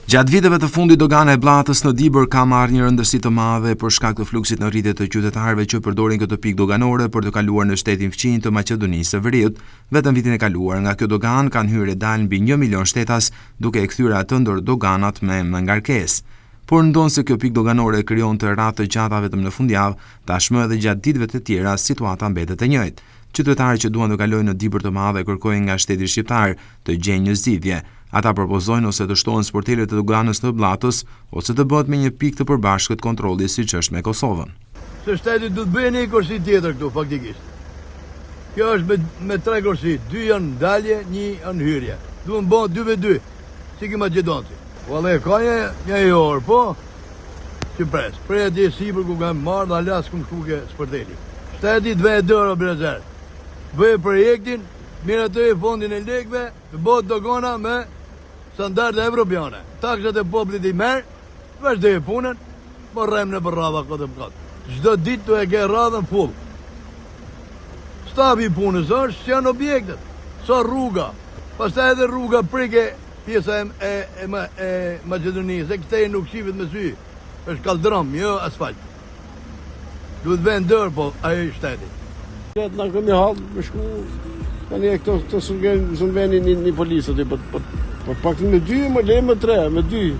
Gjatë viteve të fundit, dogana e Bllatës në Dibër ka marrë një rëndësi të madhe për shkak të fluksit në rritje të qytetarëve që përdorin këtë pikë doganore për të kaluar në shtetin fqinj të Maqedonisë së Veriut. Vetëm vitin e kaluar nga kjo dogan kanë hyrë dalë mbi 1 milion shtetas, duke e kthyer atë ndër doganat me ngarkesë. Por ndonse kjo pikë doganore krijon të ratë të gjata vetëm në fundjavë, tashmë edhe gjatë ditëve të tjera situata mbetet e njëjtë. Qytetarët që duan të kalojnë në Dibër të Madhe kërkojnë nga shteti shqiptar të gjejnë një zgjidhje. Ata propozojnë ose të shtohen sportelet e doganës të Bllatës ose të bëhet me një pikë të përbashkët kontrolli siç është me Kosovën. Se shteti do të bëjë një kursi tjetër këtu faktikisht. Kjo është me 3 kursi, 2 janë dalje, 1 janë hyrje. Duhen bën 2v2, si që Maqedonci. Vallë ka një orë, po. Që pres. Prej atje sipër ku kanë marrë dhe alas ku shkuke sporteli. Shteti të vejë dorë brezer. Bëjë projektin, mirë atë e fondin e lekëve, të bëhet dogana me standarde evropiane. Taksat e popullit i merë, vazhdoj punën, po rrem në për radha këtë më katë. Çdo ditë të e ke radhën full. Stabi i punës është që janë objektet, sa rruga. Pastaj edhe rruga prike pjesa e Maqedonisë, e këtej nuk shifet me sy, është kaldrom, jo asfalt. Duhet vend dërë, po ajo i shteti. Na kemi hallë me shku, tani e këto zënveni një polisët, po pak me 2, më le me 3, me 2.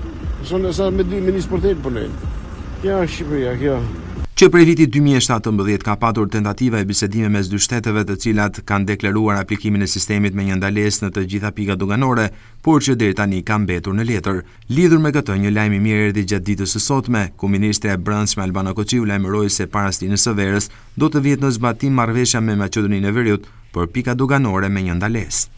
Sonë sa me 2 me një sportel punojnë. Kjo është Shqipëria, kjo. Që prej vitit 2017 ka patur tentativa e bisedime mes dy shteteve të cilat kanë deklaruar aplikimin e sistemit me një ndalesë në të gjitha pikat doganore, por që deri tani ka mbetur në letër. Lidhur me këtë, një lajm i mirë erdhi gjatë ditës së sotme, ku ministri e Brendshme Albana Koçiu lajmëroi se parastinës së verës do të vihet në zbatim marrëveshja me Maqedoninë e Veriut për pika doganore me një ndalesë.